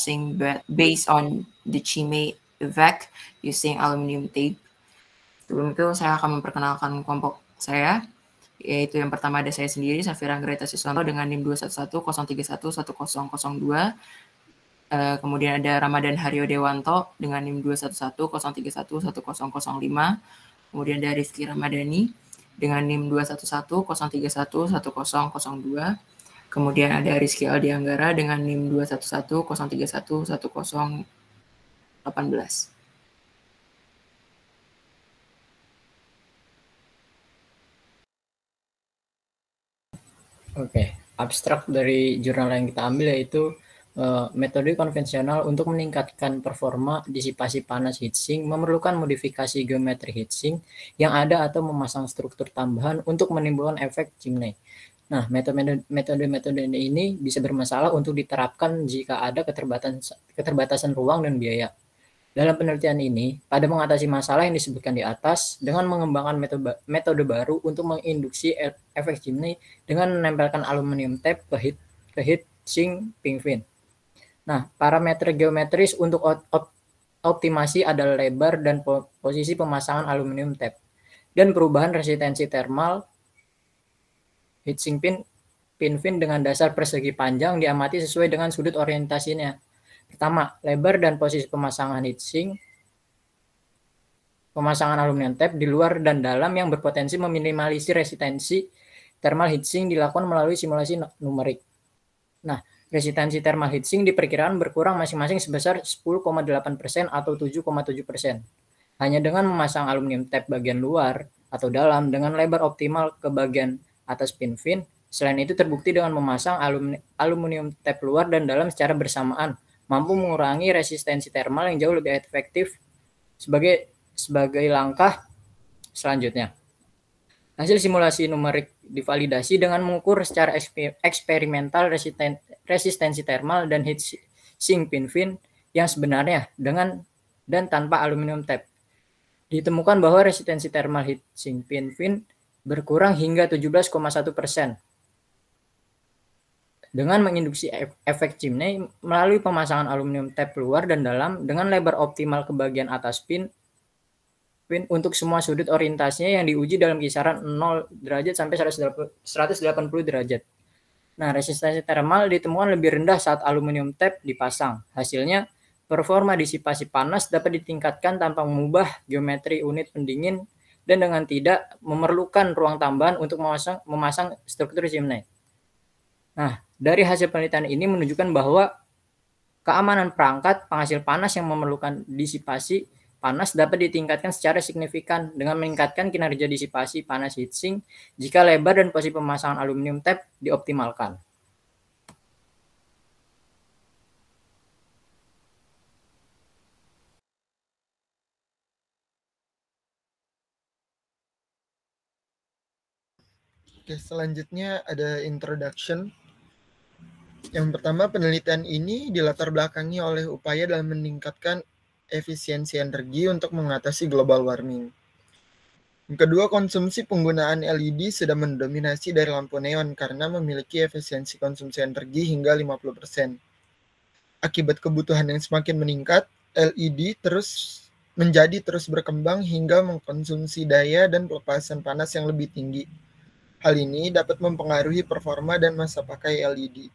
processing based on the CME VEC using aluminum tape. Sebelum itu saya akan memperkenalkan kelompok saya, yaitu yang pertama ada saya sendiri, Safira Anggreta Siswanto dengan NIM 21103111002. Kemudian ada Ramadan Haryo Dewanto dengan NIM 21103111005. Kemudian ada Rizky Ramadhani dengan NIM 21103111002. Kemudian ada Rizky Aldi Anggara dengan NIM 21103111018. Oke, abstrak dari jurnal yang kita ambil yaitu metode konvensional untuk meningkatkan performa disipasi panas heatsink memerlukan modifikasi geometri heatsink yang ada atau memasang struktur tambahan untuk menimbulkan efek chimney. Nah, metode-metode ini bisa bermasalah untuk diterapkan jika ada keterbatasan ruang dan biaya. Dalam penelitian ini, pada mengatasi masalah yang disebutkan di atas dengan mengembangkan metode baru untuk menginduksi efek chimney dengan menempelkan aluminium tape ke heatsink pin fin. Nah, parameter geometris untuk optimasi adalah lebar dan posisi pemasangan aluminium tape dan perubahan resistensi thermal heatsink pin fin dengan dasar persegi panjang diamati sesuai dengan sudut orientasinya. Pertama, lebar dan posisi pemasangan heatsink pemasangan aluminium tape di luar dan dalam yang berpotensi meminimalisir resistensi thermal heatsink dilakukan melalui simulasi numerik. Nah, resistensi thermal heatsink diperkirakan berkurang masing-masing sebesar 10,8% atau 7,7%. Hanya dengan memasang aluminium tape bagian luar atau dalam dengan lebar optimal ke bagian atas pin fin. Selain itu terbukti dengan memasang aluminium tape luar dan dalam secara bersamaan mampu mengurangi resistensi thermal yang jauh lebih efektif sebagai langkah selanjutnya. Hasil simulasi numerik divalidasi dengan mengukur secara eksperimental resistensi thermal dan heatsink pin fin yang sebenarnya dengan dan tanpa aluminium tape. Ditemukan bahwa resistensi thermal heatsink pin fin berkurang hingga 17,1% dengan menginduksi efek chimney melalui pemasangan aluminium tape luar dan dalam dengan lebar optimal ke bagian atas pin untuk semua sudut orientasinya yang diuji dalam kisaran 0 derajat sampai 180 derajat. Nah, resistensi thermal ditemukan lebih rendah saat aluminium tape dipasang. Hasilnya, performa disipasi panas dapat ditingkatkan tanpa mengubah geometri unit pendingin dan dengan tidak memerlukan ruang tambahan untuk memasang struktur chimney. Nah, dari hasil penelitian ini menunjukkan bahwa keamanan perangkat penghasil panas yang memerlukan disipasi panas dapat ditingkatkan secara signifikan dengan meningkatkan kinerja disipasi panas heatsink jika lebar dan posisi pemasangan aluminium tape dioptimalkan. Oke, selanjutnya ada introduction. Yang pertama, penelitian ini dilatar belakangi oleh upaya dalam meningkatkan efisiensi energi untuk mengatasi global warming. Yang kedua, konsumsi penggunaan LED sudah mendominasi dari lampu neon karena memiliki efisiensi konsumsi energi hingga 50%. Akibat kebutuhan yang semakin meningkat, LED terus berkembang hingga mengkonsumsi daya dan pelepasan panas yang lebih tinggi. Hal ini dapat mempengaruhi performa dan masa pakai LED.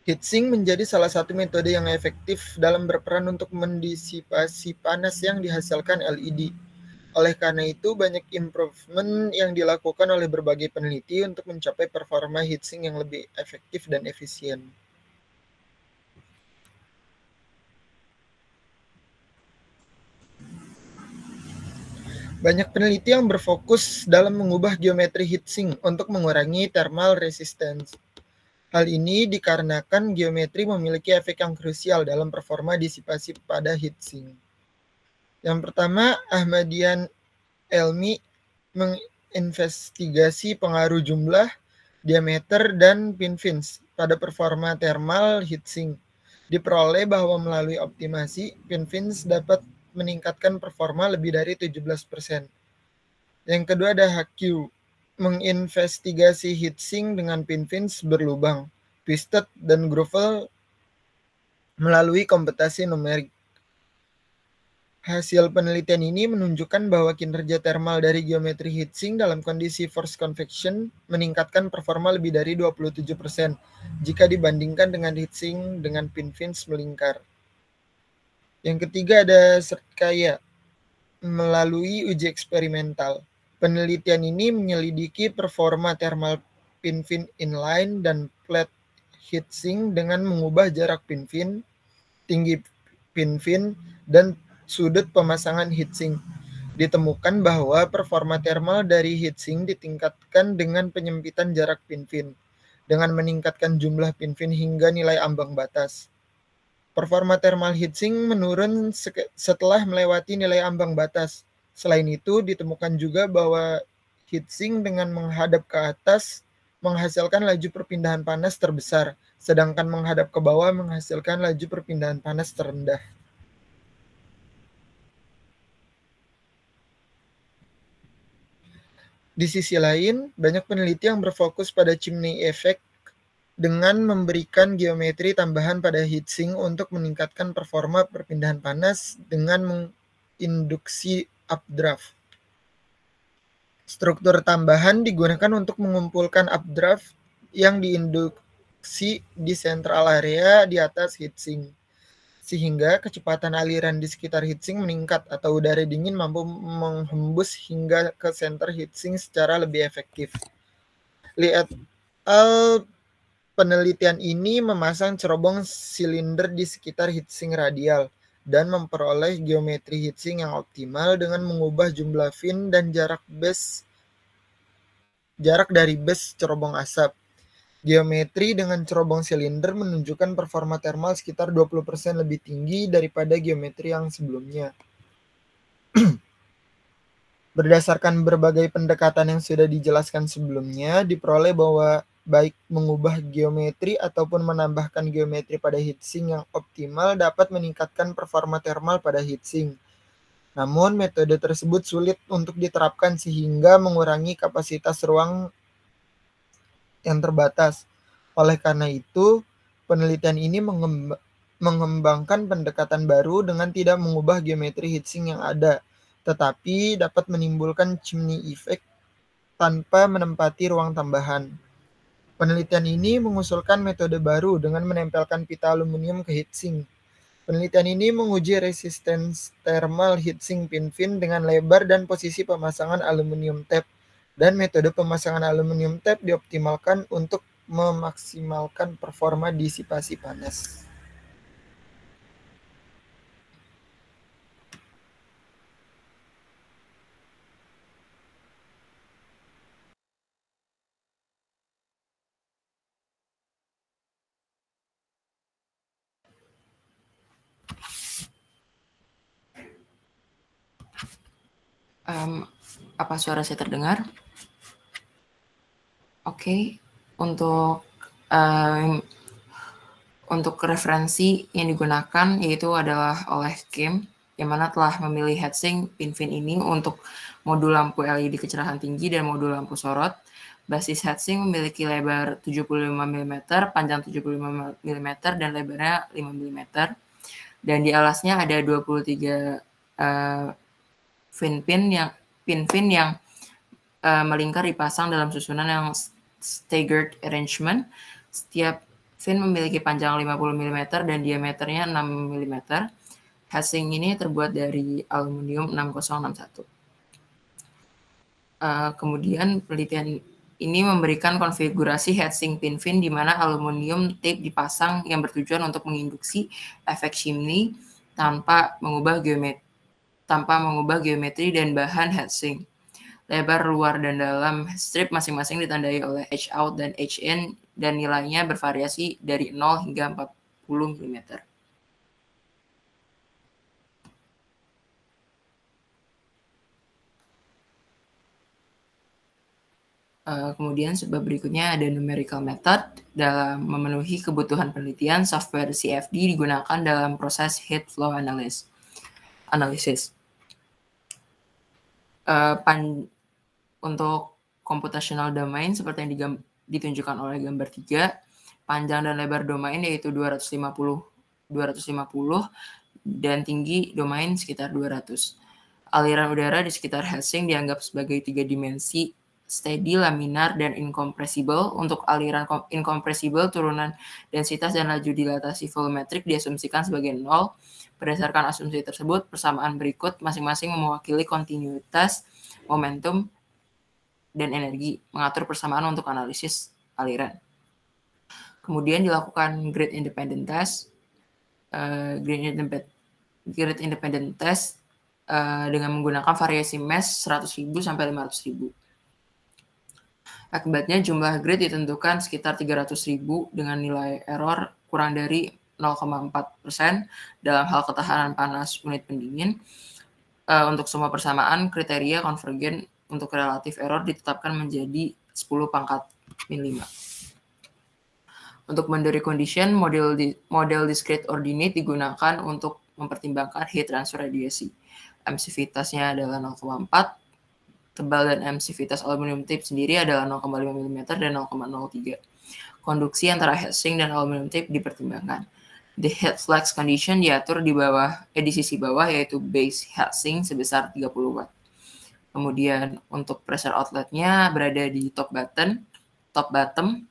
Heatsink menjadi salah satu metode yang efektif dalam berperan untuk mendisipasi panas yang dihasilkan LED. Oleh karena itu, banyak improvement yang dilakukan oleh berbagai peneliti untuk mencapai performa heatsink yang lebih efektif dan efisien. Banyak peneliti yang berfokus dalam mengubah geometri heatsink untuk mengurangi thermal resistance. Hal ini dikarenakan geometri memiliki efek yang krusial dalam performa disipasi pada heatsink. Yang pertama, Ahmadian Elmi menginvestigasi pengaruh jumlah, diameter, dan pin fins pada performa thermal heatsink. Diperoleh bahwa melalui optimasi, pin fins dapat meningkatkan performa lebih dari 17%. Yang kedua ada HQ, menginvestigasi heatsink dengan pin fins berlubang, twisted, dan grooved melalui komputasi numerik. Hasil penelitian ini menunjukkan bahwa kinerja thermal dari geometri heatsink dalam kondisi forced convection meningkatkan performa lebih dari 27% jika dibandingkan dengan heatsink dengan pin fins melingkar. Yang ketiga ada Sertkaya melalui uji eksperimental. Penelitian ini menyelidiki performa thermal pin fin inline dan flat heatsink dengan mengubah jarak pin fin, tinggi pin fin, dan sudut pemasangan heatsink. Ditemukan bahwa performa thermal dari heatsink ditingkatkan dengan penyempitan jarak pin fin, dengan meningkatkan jumlah pin fin hingga nilai ambang batas. Performa thermal heatsink menurun setelah melewati nilai ambang batas. Selain itu, ditemukan juga bahwa heatsink dengan menghadap ke atas menghasilkan laju perpindahan panas terbesar, sedangkan menghadap ke bawah menghasilkan laju perpindahan panas terendah. Di sisi lain, banyak peneliti yang berfokus pada chimney effect dengan memberikan geometri tambahan pada heatsink untuk meningkatkan performa perpindahan panas dengan menginduksi updraft. Struktur tambahan digunakan untuk mengumpulkan updraft yang diinduksi di central area di atas heatsink, sehingga kecepatan aliran di sekitar heatsink meningkat atau udara dingin mampu menghembus hingga ke center heatsink secara lebih efektif. Lihat penelitian ini memasang cerobong silinder di sekitar heatsink radial dan memperoleh geometri heatsink yang optimal dengan mengubah jumlah fin dan jarak dari base cerobong asap. Geometri dengan cerobong silinder menunjukkan performa thermal sekitar 20% lebih tinggi daripada geometri yang sebelumnya. Berdasarkan berbagai pendekatan yang sudah dijelaskan sebelumnya, diperoleh bahwa baik mengubah geometri ataupun menambahkan geometri pada heatsink yang optimal dapat meningkatkan performa thermal pada heatsink. Namun, metode tersebut sulit untuk diterapkan sehingga mengurangi kapasitas ruang yang terbatas. Oleh karena itu, penelitian ini mengembangkan pendekatan baru dengan tidak mengubah geometri heatsink yang ada, tetapi dapat menimbulkan chimney effect tanpa menempati ruang tambahan. Penelitian ini mengusulkan metode baru dengan menempelkan pita aluminium ke heatsink. Penelitian ini menguji resistance thermal heatsink pin fin dengan lebar dan posisi pemasangan aluminium tape, dan metode pemasangan aluminium tape dioptimalkan untuk memaksimalkan performa disipasi panas. Apa suara saya terdengar? Oke. Untuk referensi yang digunakan yaitu adalah oleh Kim, yang mana telah memilih heatsink pin fin ini untuk modul lampu LED kecerahan tinggi dan modul lampu sorot. Basis heatsink memiliki lebar 75 mm, panjang 75 mm, dan lebarnya 5 mm. Dan di alasnya ada 23 pin fin yang melingkar dipasang dalam susunan yang staggered arrangement. Setiap fin memiliki panjang 50 mm dan diameternya 6 mm. Heatsink ini terbuat dari aluminium 6061. Kemudian penelitian ini memberikan konfigurasi heatsink pin fin di mana aluminium tape dipasang yang bertujuan untuk menginduksi efek chimney tanpa mengubah geometri dan bahan heatsink. Lebar luar dan dalam strip masing-masing ditandai oleh H out dan H in dan nilainya bervariasi dari 0 hingga 40 mm. Kemudian sebab berikutnya ada numerical method. Dalam memenuhi kebutuhan penelitian, software CFD digunakan dalam proses heat flow analysis. Untuk computational domain seperti yang ditunjukkan oleh gambar 3, panjang dan lebar domain yaitu 250 250 dan tinggi domain sekitar 200. Aliran udara di sekitar heatsink dianggap sebagai 3 dimensi, steady, laminar, dan incompressible. Untuk aliran incompressible, turunan densitas dan laju dilatasi volumetrik diasumsikan sebagai 0. Berdasarkan asumsi tersebut, persamaan berikut masing-masing mewakili kontinuitas, momentum, dan energi, mengatur persamaan untuk analisis aliran. Kemudian dilakukan grid independent test. Grid independent test dengan menggunakan variasi mesh 100.000 sampai 500.000. Akibatnya jumlah grid ditentukan sekitar 300.000 dengan nilai error kurang dari 0,4% dalam hal ketahanan panas unit pendingin. Untuk semua persamaan, kriteria konvergen untuk relatif error ditetapkan menjadi 10 pangkat min 5. Untuk boundary condition, model discrete ordinate digunakan untuk mempertimbangkan heat transfer radiasi. Emisivitasnya adalah 0,4, tebal dan emisivitas aluminium tape sendiri adalah 0,5 mm dan 0,03. Konduksi antara heatsink dan aluminium tape dipertimbangkan. The heat flux condition diatur di sisi bawah, yaitu base heatsink sebesar 30 watt. Kemudian untuk pressure outletnya berada di top bottom.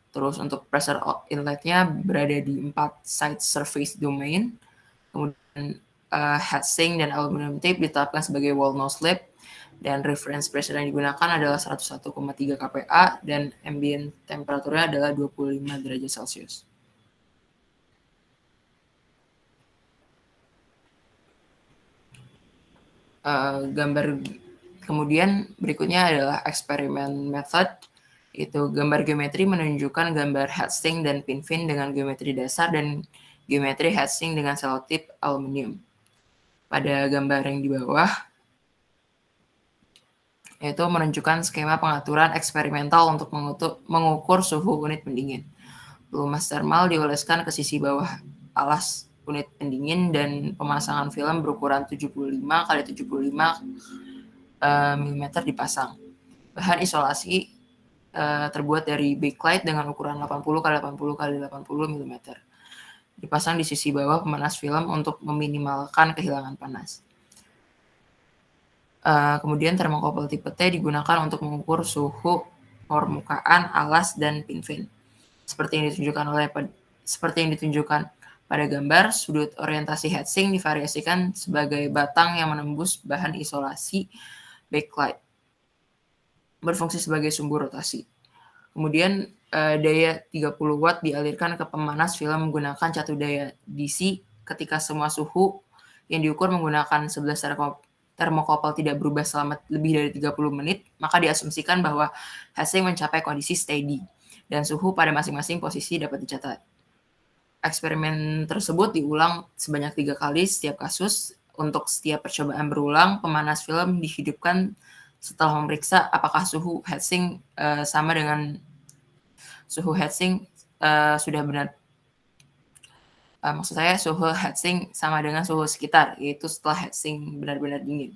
Terus untuk pressure inletnya berada di 4 side surface domain. Kemudian heatsink dan aluminium tape ditetapkan sebagai wall nose slip, dan reference pressure yang digunakan adalah 101,3 kPa dan ambient temperaturnya adalah 25 derajat Celcius. Gambar kemudian berikutnya adalah eksperimen method, yaitu gambar geometri menunjukkan gambar heatsink dan pin fin dengan geometri dasar dan geometri heatsink dengan selotip aluminium. Pada gambar yang di bawah, yaitu menunjukkan skema pengaturan eksperimental untuk mengukur suhu unit pendingin. Pelumas termal dioleskan ke sisi bawah alas unit pendingin dan pemasangan film berukuran 75 x 75 mm dipasang. Bahan isolasi terbuat dari backlight dengan ukuran 80 x 80 x 80 mm. Dipasang di sisi bawah pemanas film untuk meminimalkan kehilangan panas. Kemudian termokopel tipe T digunakan untuk mengukur suhu permukaan alas dan pin fin. Seperti yang ditunjukkan pada gambar, sudut orientasi heatsink divariasikan sebagai batang yang menembus bahan isolasi backlight, berfungsi sebagai sumbu rotasi. Kemudian daya 30 watt dialirkan ke pemanas film menggunakan catu daya DC ketika semua suhu yang diukur menggunakan 11 termokopel tidak berubah selama lebih dari 30 menit, maka diasumsikan bahwa heatsink mencapai kondisi steady dan suhu pada masing-masing posisi dapat dicatat. Eksperimen tersebut diulang sebanyak 3 kali setiap kasus. Untuk setiap percobaan berulang, pemanas film dihidupkan setelah memeriksa apakah suhu heatsink sama dengan suhu heatsink sudah benar. Maksud saya suhu heatsink sama dengan suhu sekitar, yaitu setelah heatsink benar-benar dingin.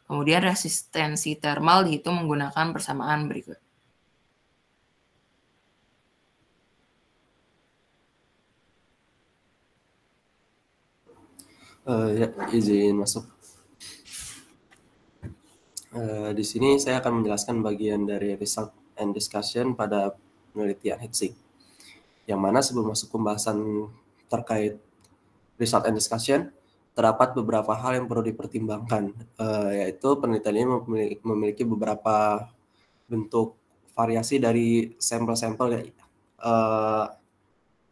Kemudian resistensi thermal dihitung menggunakan persamaan berikut. Izin masuk. Di sini saya akan menjelaskan bagian dari result and discussion pada penelitian heatsink. Yang mana sebelum masuk pembahasan terkait result and discussion, terdapat beberapa hal yang perlu dipertimbangkan, yaitu penelitian ini memiliki beberapa bentuk variasi dari sampel-sampel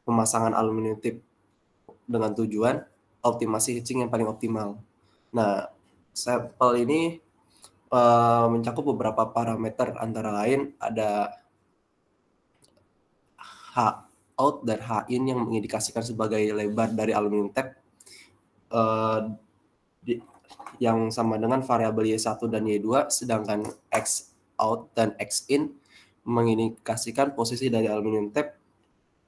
pemasangan aluminium tip dengan tujuan optimasi heatsink yang paling optimal. Nah, sampel ini mencakup beberapa parameter, antara lain ada H out dan H in yang mengindikasikan sebagai lebar dari aluminium tape yang sama dengan variabel Y1 dan Y2, sedangkan X out dan X in mengindikasikan posisi dari aluminium tape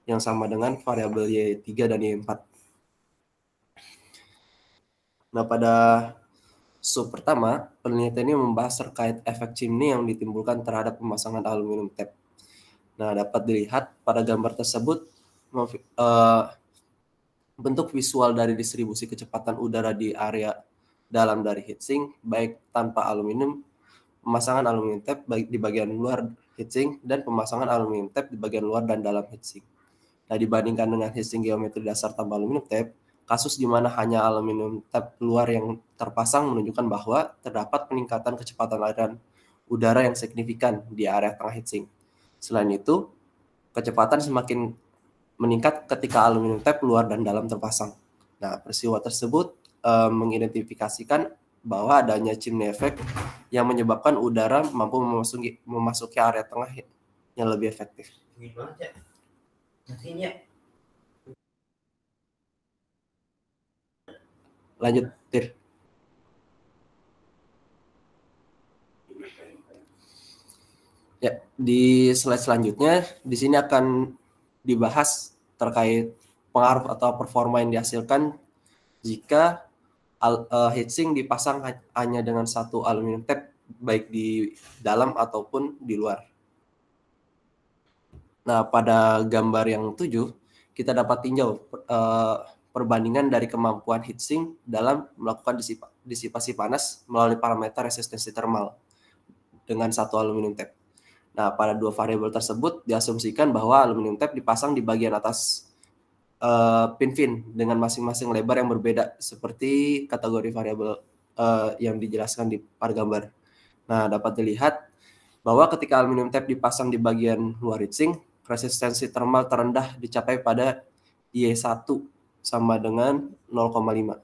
yang sama dengan variabel Y3 dan Y4. Nah, pada sub pertama, penelitian ini membahas terkait efek chimney yang ditimbulkan terhadap pemasangan aluminium tape. Nah, dapat dilihat pada gambar tersebut bentuk visual dari distribusi kecepatan udara di area dalam dari heatsink, baik tanpa aluminium, pemasangan aluminium tape baik di bagian luar heatsink, dan pemasangan aluminium tape di bagian luar dan dalam heatsink. Nah, dibandingkan dengan heatsink geometri dasar tanpa aluminium tape, kasus di mana hanya aluminium tape luar yang terpasang menunjukkan bahwa terdapat peningkatan kecepatan aliran udara yang signifikan di area tengah heatsink. Selain itu, kecepatan semakin meningkat ketika aluminium tape luar dan dalam terpasang. Nah, peristiwa tersebut mengidentifikasikan bahwa adanya chimney effect yang menyebabkan udara mampu memasuki area tengah yang lebih efektif. Lanjut, Tir. Ya, di slide selanjutnya di sini akan dibahas terkait pengaruh atau performa yang dihasilkan jika heatsink dipasang hanya dengan satu aluminium tape, baik di dalam ataupun di luar. Nah, pada gambar yang 7, kita dapat tinjau perbandingan dari kemampuan heatsink dalam melakukan disipasi panas melalui parameter resistensi termal dengan satu aluminium tape. Nah, pada dua variabel tersebut diasumsikan bahwa aluminium tape dipasang di bagian atas pin-pin dengan masing-masing lebar yang berbeda seperti kategori variabel yang dijelaskan di pada gambar. Nah, dapat dilihat bahwa ketika aluminium tape dipasang di bagian luar heatsink, resistensi termal terendah dicapai pada Y1 sama dengan 0,5.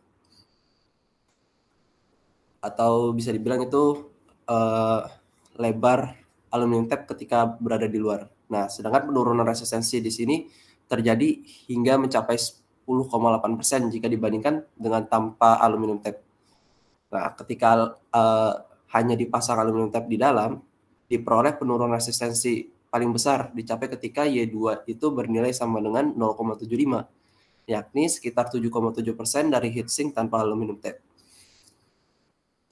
Atau bisa dibilang itu lebar aluminium tape ketika berada di luar. Nah, sedangkan penurunan resistensi di sini terjadi hingga mencapai 10,8% jika dibandingkan dengan tanpa aluminium tape. Nah, ketika hanya dipasang aluminium tape di dalam, diperoleh penurunan resistensi paling besar dicapai ketika Y2 itu bernilai sama dengan 0,75, yakni sekitar 7,7% dari heatsink tanpa aluminium tape.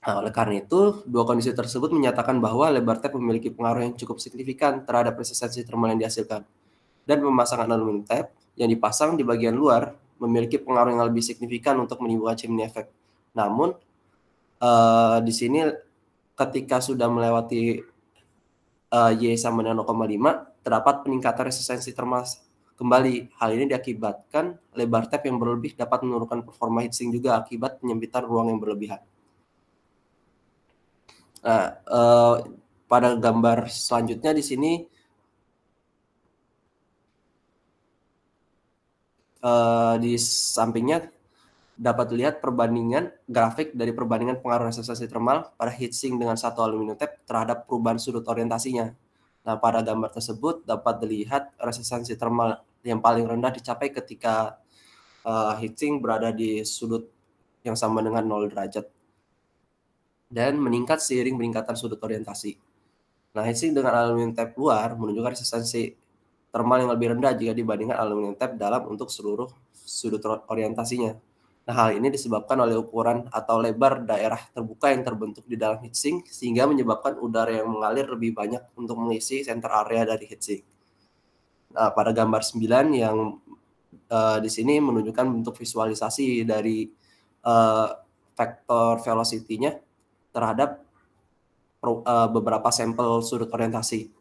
Nah, oleh karena itu, dua kondisi tersebut menyatakan bahwa lebar tape memiliki pengaruh yang cukup signifikan terhadap resistensi termal yang dihasilkan. Dan pemasangan aluminium tape yang dipasang di bagian luar memiliki pengaruh yang lebih signifikan untuk menimbulkan chimney effect. Namun, di sini ketika sudah melewati Y sama dengan 0,5, terdapat peningkatan resistensi termal kembali. Hal ini diakibatkan lebar tape yang berlebih dapat menurunkan performa heatsink juga akibat penyempitan ruang yang berlebihan. Nah, pada gambar selanjutnya di sini di sampingnya dapat dilihat perbandingan grafik dari perbandingan pengaruh resistensi termal pada heatsink dengan satu aluminium tape terhadap perubahan sudut orientasinya. Nah, pada gambar tersebut dapat dilihat resistensi termal yang paling rendah dicapai ketika heatsink berada di sudut yang sama dengan 0 derajat dan meningkat seiring peningkatan sudut orientasi. Nah, heatsink dengan aluminium tape luar menunjukkan resistensi termal yang lebih rendah jika dibandingkan aluminium tape dalam untuk seluruh sudut orientasinya. Nah, hal ini disebabkan oleh ukuran atau lebar daerah terbuka yang terbentuk di dalam heatsink sehingga menyebabkan udara yang mengalir lebih banyak untuk mengisi center area dari heatsink. Nah, pada gambar 9 yang di sini menunjukkan bentuk visualisasi dari vektor velocity-nya terhadap beberapa sampel sudut orientasi.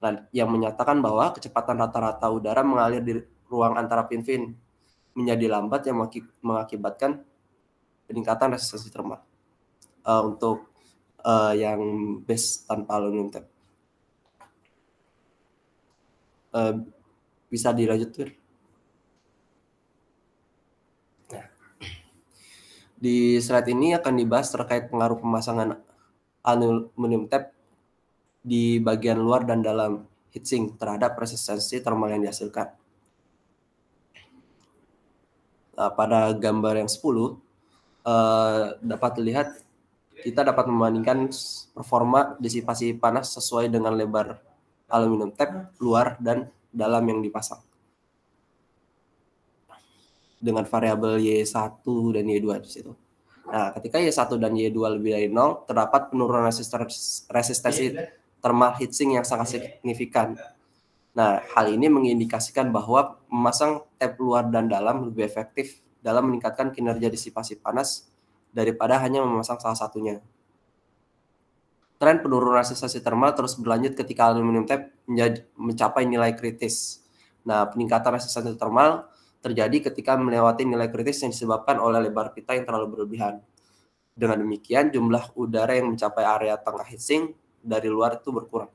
Nah, yang menyatakan bahwa kecepatan rata-rata udara mengalir di ruang antara pin-pin menjadi lambat yang mengakibatkan peningkatan resistensi termal untuk yang base tanpa aluminium tape. Bisa dilanjut, Tur? Nah, di slide ini akan dibahas terkait pengaruh pemasangan aluminium tape di bagian luar dan dalam heatsink terhadap resistensi termal yang dihasilkan. Nah, pada gambar yang 10 dapat dilihat kita dapat membandingkan performa disipasi panas sesuai dengan lebar aluminium tape luar dan dalam yang dipasang dengan variabel Y1 dan Y2 di situ. Nah, ketika Y1 dan Y2 lebih dari 0, terdapat penurunan resistensi termal heatsink yang sangat signifikan. Nah, hal ini mengindikasikan bahwa memasang tap luar dan dalam lebih efektif dalam meningkatkan kinerja disipasi panas daripada hanya memasang salah satunya. Tren penurunan resistensi termal terus berlanjut ketika aluminium tap mencapai nilai kritis. Nah, peningkatan resistensi termal terjadi ketika melewati nilai kritis yang disebabkan oleh lebar pita yang terlalu berlebihan. Dengan demikian, jumlah udara yang mencapai area tengah heatsink dari luar itu berkurang.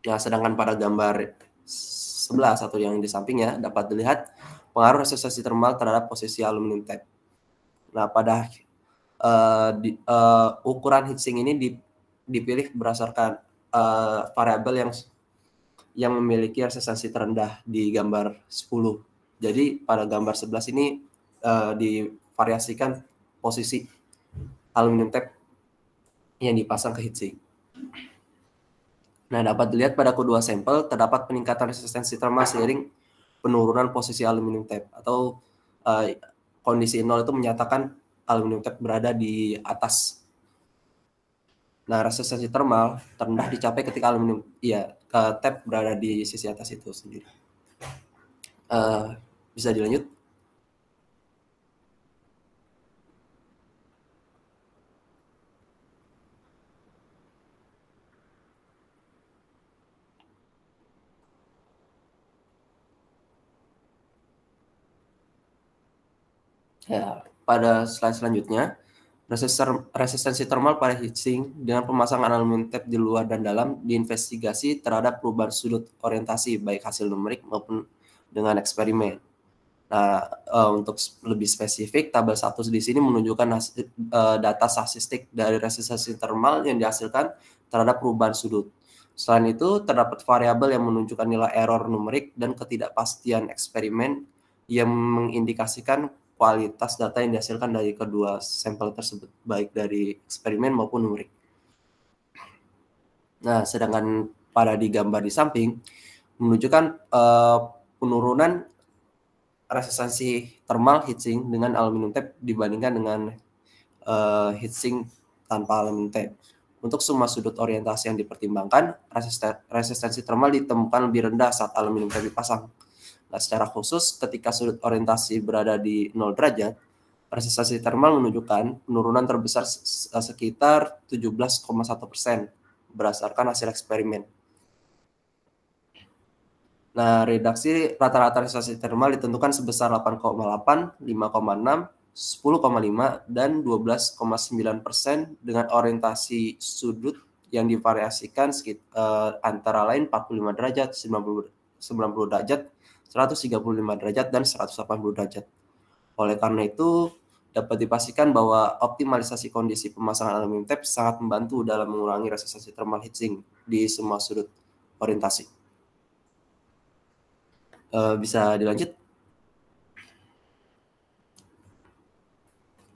Nah, sedangkan pada gambar 11 atau yang di sampingnya dapat dilihat pengaruh resistensi termal terhadap posisi aluminium tap. Nah, pada ukuran heatsink ini dipilih berdasarkan variabel yang memiliki resistensi terendah di gambar 10. Jadi pada gambar 11 ini divariasikan posisi aluminium tap yang dipasang ke heatsink. Nah, dapat dilihat pada kedua sampel terdapat peningkatan resistensi termal seiring penurunan posisi aluminium tap, atau kondisi 0 itu menyatakan aluminium tap berada di atas. Nah, resistensi termal terendah dicapai ketika aluminium tap berada di sisi atas itu sendiri. Bisa dilanjut? Ya, pada slide selanjutnya, resistensi termal pada heatsink dengan pemasangan aluminium tap di luar dan dalam diinvestigasi terhadap perubahan sudut orientasi baik hasil numerik maupun dengan eksperimen. Nah, untuk lebih spesifik, tabel 1 di sini menunjukkan data statistik dari resistensi termal yang dihasilkan terhadap perubahan sudut. Selain itu, terdapat variabel yang menunjukkan nilai error numerik dan ketidakpastian eksperimen yang mengindikasikan kualitas data yang dihasilkan dari kedua sampel tersebut, baik dari eksperimen maupun numerik. Nah, sedangkan pada di gambar di samping menunjukkan penurunan resistensi termal heatsink dengan aluminium tap dibandingkan dengan heatsink tanpa aluminium tap. Untuk semua sudut orientasi yang dipertimbangkan, resistensi termal ditemukan lebih rendah saat aluminium tap dipasang. Nah, secara khusus ketika sudut orientasi berada di 0 derajat, resistensi termal menunjukkan penurunan terbesar sekitar 17,1% berdasarkan hasil eksperimen. Nah, redaksi rata-rata resistensi termal ditentukan sebesar 8,8, 5,6, 10,5, dan 12,9% dengan orientasi sudut yang divariasikan antara lain 45 derajat, 90 derajat, 135 derajat, dan 180 derajat. Oleh karena itu, dapat dipastikan bahwa optimalisasi kondisi pemasangan aluminium tap sangat membantu dalam mengurangi resistensi termal heatsink di semua sudut orientasi. Bisa dilanjut?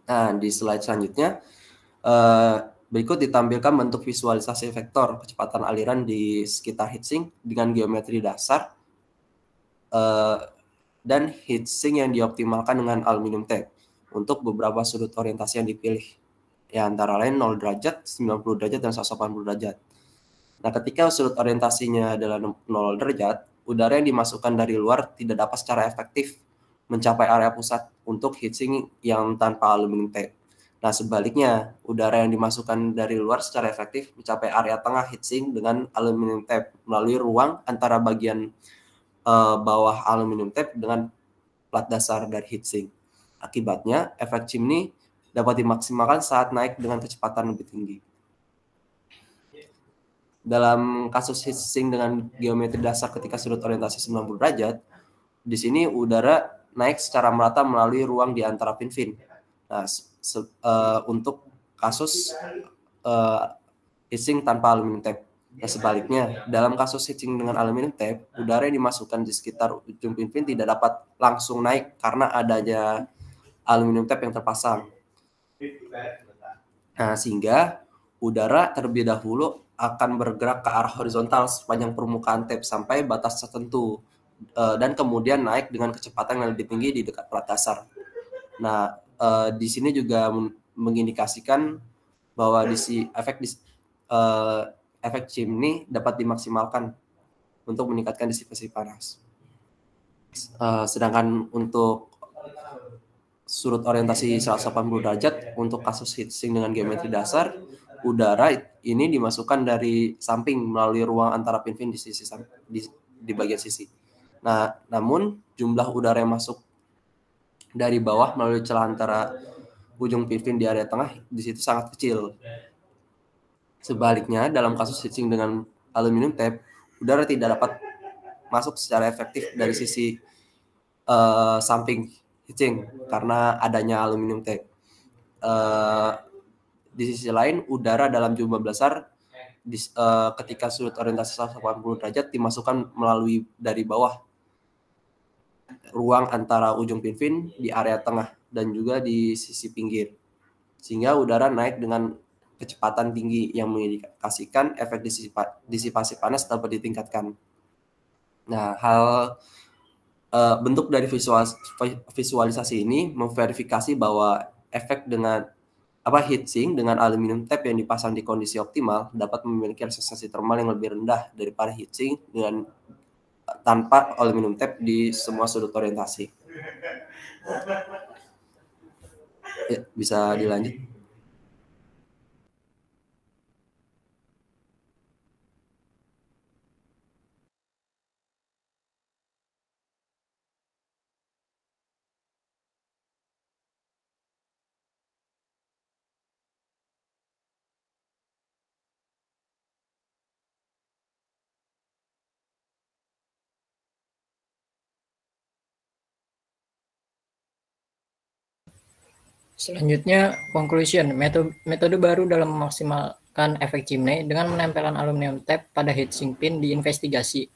Nah, di slide selanjutnya, berikut ditampilkan bentuk visualisasi vektor kecepatan aliran di sekitar heatsink dengan geometri dasar dan heatsink yang dioptimalkan dengan aluminium tap untuk beberapa sudut orientasi yang dipilih, ya antara lain 0 derajat, 90 derajat, dan 180 derajat. Nah, ketika sudut orientasinya adalah 0 derajat, udara yang dimasukkan dari luar tidak dapat secara efektif mencapai area pusat untuk heatsink yang tanpa aluminium tap. Nah, sebaliknya, udara yang dimasukkan dari luar secara efektif mencapai area tengah heatsink dengan aluminium tap melalui ruang antara bagian bawah aluminium tap dengan plat dasar dari heatsink. Akibatnya, efek chimney dapat dimaksimalkan saat naik dengan kecepatan lebih tinggi. Dalam kasus heatsink dengan geometri dasar ketika sudut orientasi 90 derajat, di sini udara naik secara merata melalui ruang di antara pin-pin. Nah, untuk kasus heatsink tanpa aluminium tap. Nah, sebaliknya, dalam kasus heatsink dengan aluminium tap, udara yang dimasukkan di sekitar ujung pin-pin tidak dapat langsung naik karena adanya aluminium tap yang terpasang. Nah, sehingga udara terlebih dahulu akan bergerak ke arah horizontal sepanjang permukaan tap sampai batas tertentu dan kemudian naik dengan kecepatan yang lebih tinggi di dekat plat dasar. Nah, di sini juga mengindikasikan bahwa efek chimney dapat dimaksimalkan untuk meningkatkan disipasi panas. Sedangkan untuk sudut orientasi 180 derajat untuk kasus heatsink dengan geometri dasar, udara ini dimasukkan dari samping melalui ruang antara pin-pin di bagian sisi. Nah, namun jumlah udara yang masuk dari bawah melalui celah antara ujung pin-pin di area tengah di situ sangat kecil. Sebaliknya, dalam kasus heatsink dengan aluminium tape, udara tidak dapat masuk secara efektif dari sisi samping heatsink karena adanya aluminium tape. Di sisi lain, udara dalam jumlah besar ketika sudut orientasi 180 derajat dimasukkan melalui dari bawah ruang antara ujung pin-pin di area tengah dan juga di sisi pinggir, sehingga udara naik dengan kecepatan tinggi yang mengindikasikan efek disipasi panas dapat ditingkatkan. Nah, bentuk dari visualisasi ini memverifikasi bahwa efek dengan heatsink dengan aluminium tape yang dipasang di kondisi optimal dapat memiliki resistensi termal yang lebih rendah daripada heatsink dengan tanpa aluminium tape di semua sudut orientasi. Ya, bisa dilanjut. Selanjutnya, conclusion. Metode baru dalam memaksimalkan efek chimney dengan menempelkan aluminium tape pada heatsink pin diinvestigasi.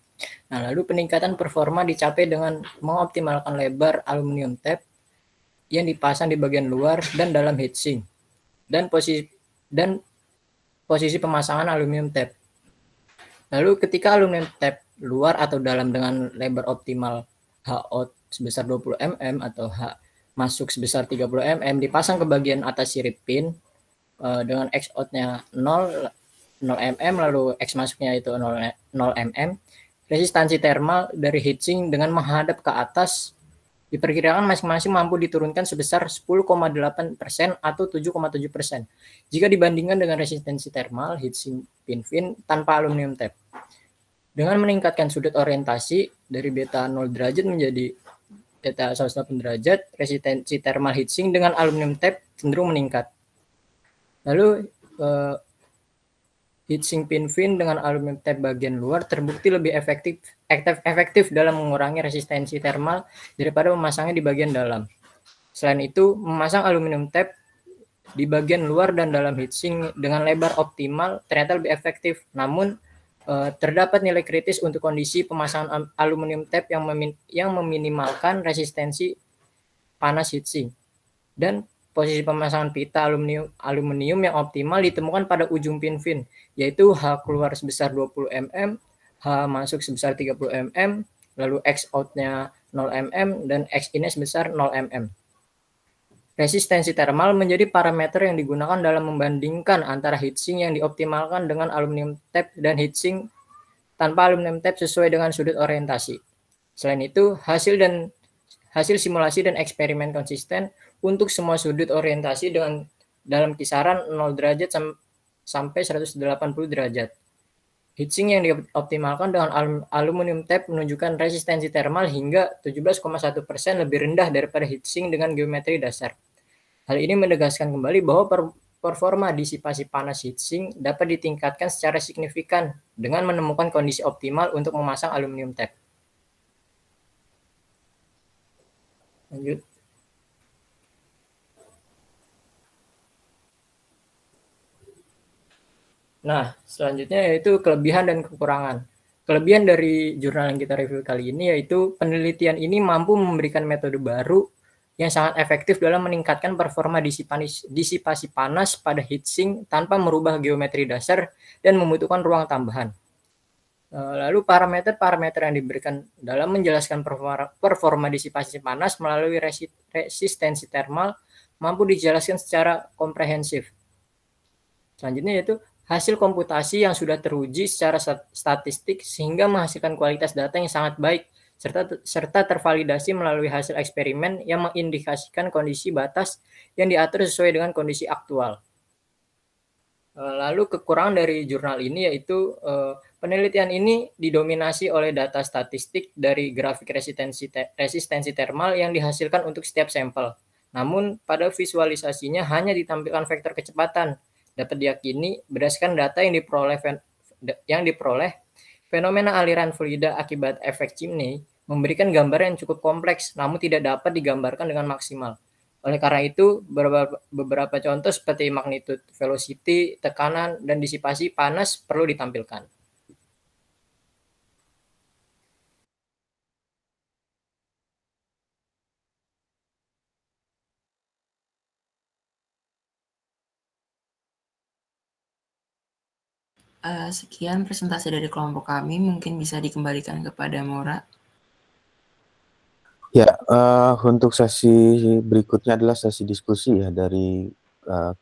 Nah, lalu peningkatan performa dicapai dengan mengoptimalkan lebar aluminium tape yang dipasang di bagian luar dan dalam heatsink dan posisi pemasangan aluminium tape. Lalu ketika aluminium tape luar atau dalam dengan lebar optimal H out sebesar 20 mm atau H masuk sebesar 30 mm dipasang ke bagian atas sirip pin dengan X out-nya 0 mm lalu X masuknya itu 0 mm. Resistansi thermal dari heatsink dengan menghadap ke atas diperkirakan masing-masing mampu diturunkan sebesar 10,8% atau 7,7% jika dibandingkan dengan resistensi thermal heatsink pin-pin tanpa aluminium tape. Dengan meningkatkan sudut orientasi dari beta 0 derajat menjadi beta 180 derajat, resistensi thermal heatsink dengan aluminium tape cenderung meningkat. Lalu heatsink pin-pin dengan aluminium tape bagian luar terbukti lebih efektif dalam mengurangi resistensi thermal daripada memasangnya di bagian dalam. Selain itu, memasang aluminium tape di bagian luar dan dalam heatsink dengan lebar optimal ternyata lebih efektif. Namun, terdapat nilai kritis untuk kondisi pemasangan aluminium tape yang meminimalkan resistensi panas heatsink. Dan posisi pemasangan pita aluminium yang optimal ditemukan pada ujung pin-pin, yaitu H keluar sebesar 20 mm, H masuk sebesar 30 mm, lalu X out-nya 0 mm, dan X in-nya sebesar 0 mm. Resistensi thermal menjadi parameter yang digunakan dalam membandingkan antara heatsink yang dioptimalkan dengan aluminium tape dan heatsink tanpa aluminium tape sesuai dengan sudut orientasi. Selain itu, hasil simulasi dan eksperimen konsisten untuk semua sudut orientasi dalam kisaran 0 derajat sampai 180 derajat. Heatsink yang dioptimalkan dengan aluminium tape menunjukkan resistensi thermal hingga 17,1% lebih rendah daripada heatsink dengan geometri dasar. Hal ini menegaskan kembali bahwa performa disipasi panas heatsink dapat ditingkatkan secara signifikan dengan menemukan kondisi optimal untuk memasang aluminium tape. Lanjut. Nah, selanjutnya yaitu kelebihan dan kekurangan. Kelebihan dari jurnal yang kita review kali ini yaitu penelitian ini mampu memberikan metode baru yang sangat efektif dalam meningkatkan performa disipasi panas pada heatsink tanpa merubah geometri dasar dan membutuhkan ruang tambahan. Lalu parameter-parameter yang diberikan dalam menjelaskan performa disipasi panas melalui resistensi thermal mampu dijelaskan secara komprehensif. Selanjutnya yaitu hasil komputasi yang sudah teruji secara statistik sehingga menghasilkan kualitas data yang sangat baik, serta tervalidasi melalui hasil eksperimen yang mengindikasikan kondisi batas yang diatur sesuai dengan kondisi aktual. Lalu kekurangan dari jurnal ini yaitu penelitian ini didominasi oleh data statistik dari grafik resistensi thermal yang dihasilkan untuk setiap sampel. Namun pada visualisasinya hanya ditampilkan vektor kecepatan. Dapat diyakini berdasarkan data yang diperoleh, fenomena aliran fluida akibat efek chimney memberikan gambar yang cukup kompleks, namun tidak dapat digambarkan dengan maksimal. Oleh karena itu, beberapa contoh seperti magnitude velocity, tekanan, dan disipasi panas perlu ditampilkan. Sekian presentasi dari kelompok kami, mungkin bisa dikembalikan kepada Mora. Ya, untuk sesi berikutnya adalah sesi diskusi ya dari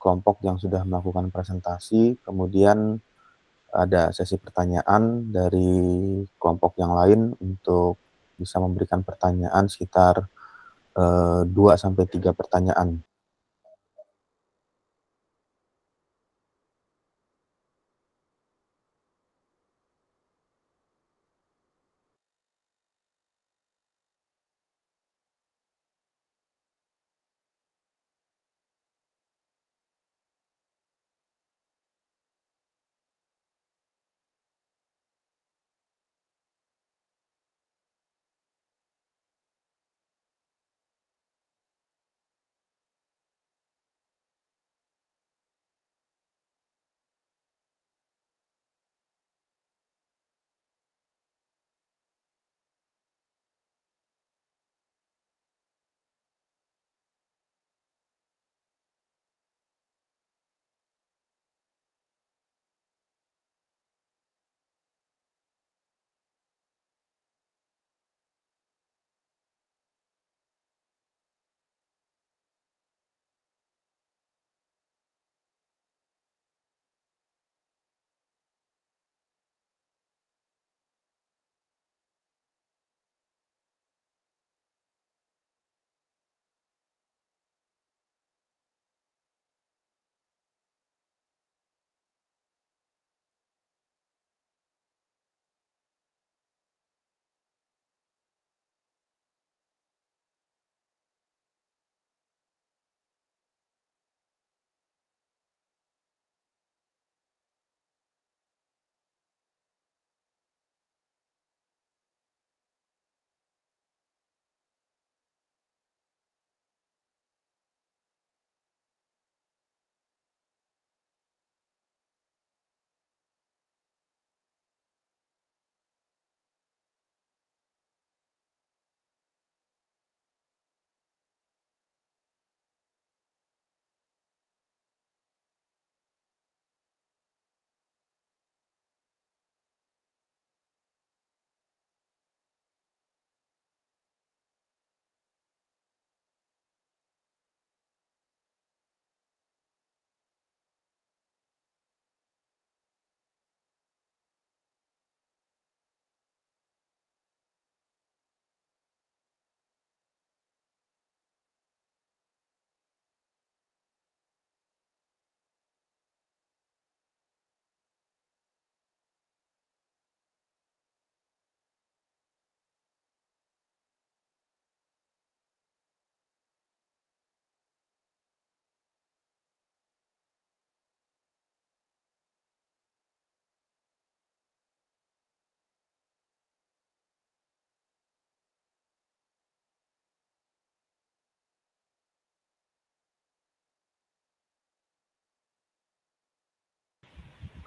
kelompok yang sudah melakukan presentasi, kemudian ada sesi pertanyaan dari kelompok yang lain untuk bisa memberikan pertanyaan sekitar 2-3 pertanyaan.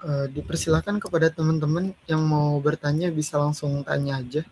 Dipersilakan kepada teman-teman yang mau bertanya bisa langsung tanya aja.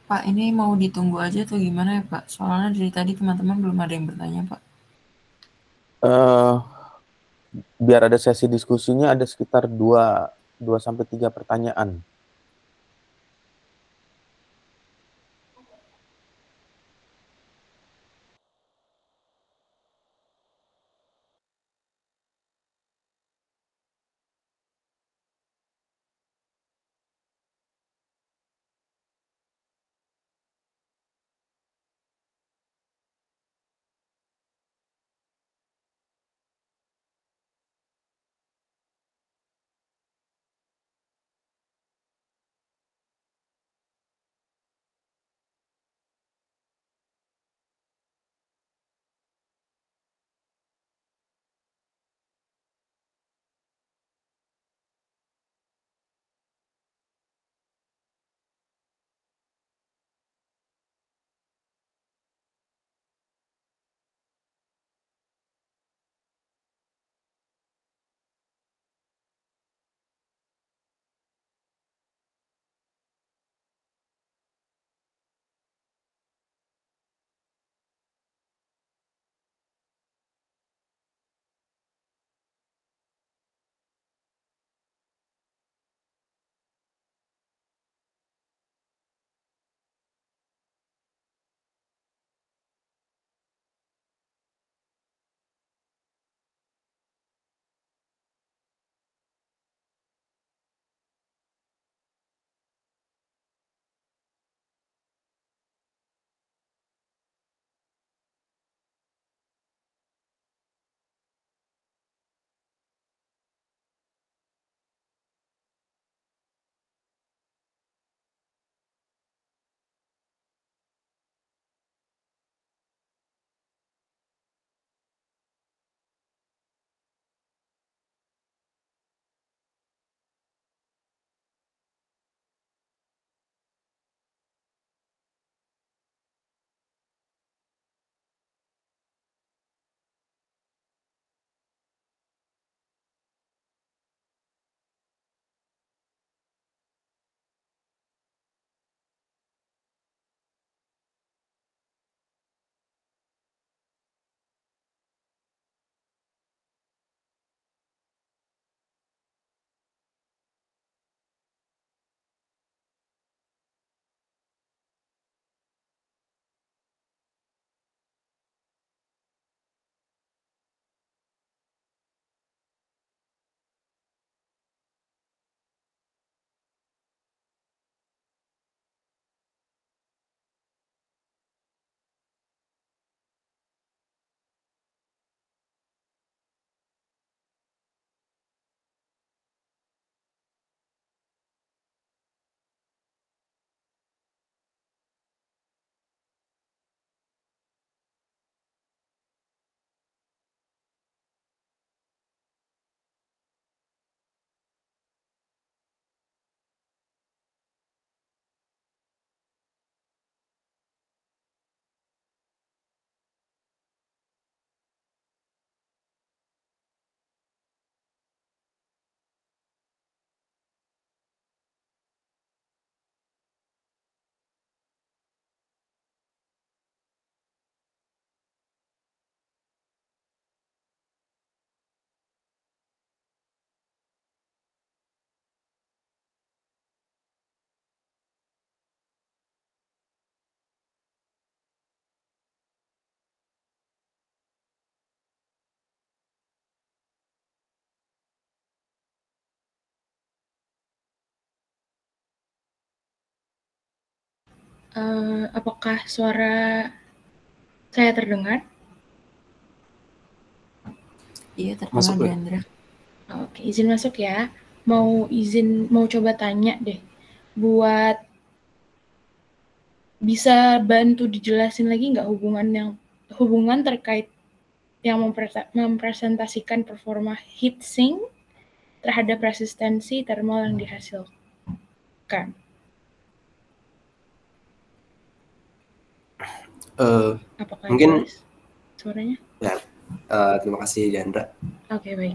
Pak, ini mau ditunggu aja atau gimana ya Pak? Soalnya dari tadi teman-teman belum ada yang bertanya Pak. Biar ada sesi diskusinya ada sekitar 2 sampai 3 pertanyaan. Apakah suara saya terdengar? Iya, terdengar Diandra. Oke, izin masuk ya. Mau coba tanya deh. Buat bisa bantu dijelasin lagi nggak hubungan terkait yang mempresentasikan performa heatsink terhadap resistensi thermal yang dihasilkan? Apakah mungkin jelas suaranya? Ya, terima kasih Diandra. Oke, baik.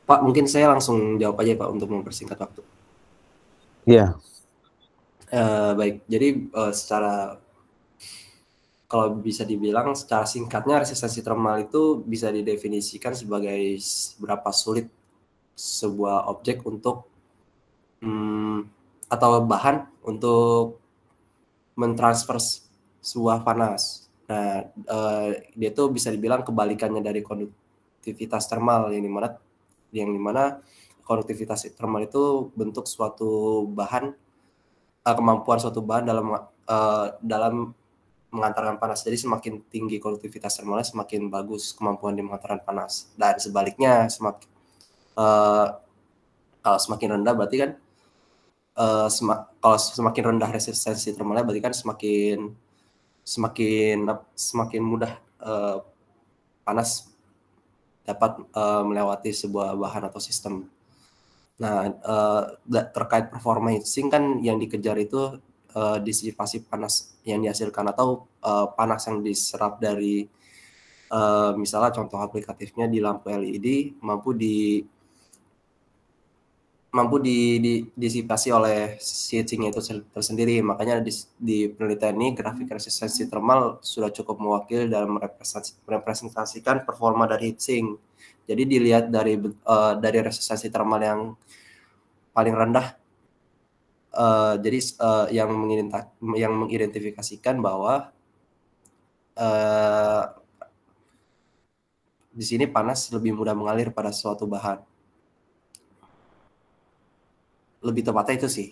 Pak, mungkin saya langsung jawab aja Pak untuk mempersingkat waktu. Iya. Baik, jadi secara kalau bisa dibilang secara singkatnya resistensi termal itu bisa didefinisikan sebagai seberapa sulit sebuah objek untuk atau bahan untuk mentransfer sebuah panas. Nah, dia itu bisa dibilang kebalikannya dari konduktivitas termal yang dimana konduktivitas termal itu bentuk suatu bahan, kemampuan suatu bahan dalam mengantarkan panas. Jadi semakin tinggi konduktivitas termalnya semakin bagus kemampuan di mengantarkan panas. Dan sebaliknya kalau semakin rendah berarti kan kalau semakin rendah resistensi termalnya berarti kan semakin mudah panas dapat melewati sebuah bahan atau sistem. Nah, terkait performa heatsink kan yang dikejar itu disipasi panas yang dihasilkan atau panas yang diserap dari misalnya contoh aplikatifnya di lampu LED mampu disipasi oleh heatsinknya itu tersendiri. Makanya di penelitian ini grafik resistensi termal sudah cukup mewakili dalam merepresentasikan performa dari heatsink. Jadi dilihat dari resistensi termal yang paling rendah, jadi yang mengidentifikasikan bahwa di sini panas lebih mudah mengalir pada suatu bahan. Lebih tepatnya itu sih.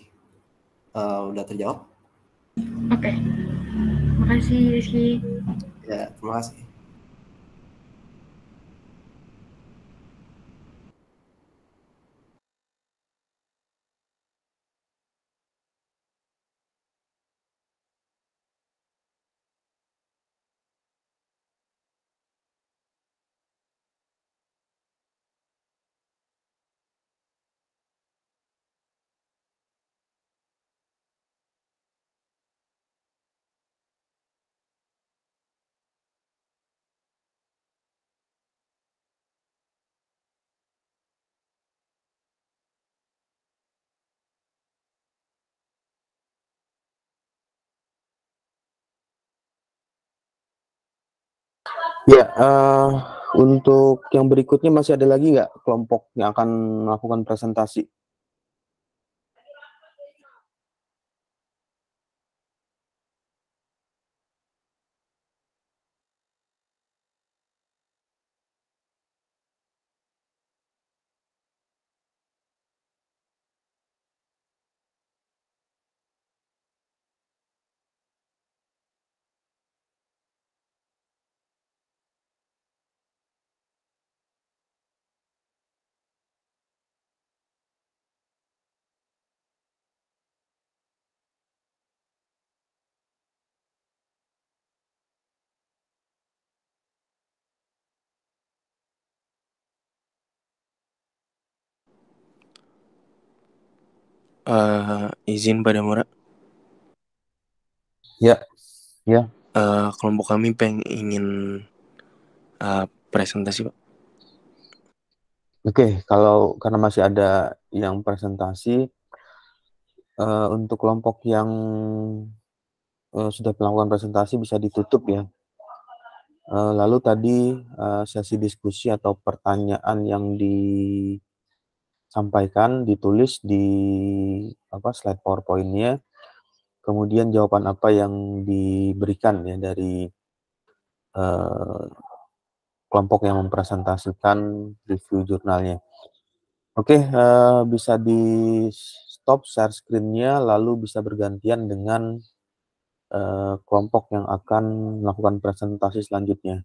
Udah terjawab? Oke. Makasih Rizky. Ya, terima kasih. Ya, untuk yang berikutnya masih ada lagi nggak kelompok yang akan melakukan presentasi? Izin Pak Damura. Ya. Kelompok kami ingin presentasi, Pak. Oke, karena masih ada yang presentasi, untuk kelompok yang sudah melakukan presentasi bisa ditutup ya. Lalu tadi sesi diskusi atau pertanyaan yang disampaikan ditulis di slide PowerPoint-nya, kemudian jawaban apa yang diberikan ya dari kelompok yang mempresentasikan review jurnalnya. Oke, bisa di stop share screen-nya lalu bisa bergantian dengan kelompok yang akan melakukan presentasi selanjutnya.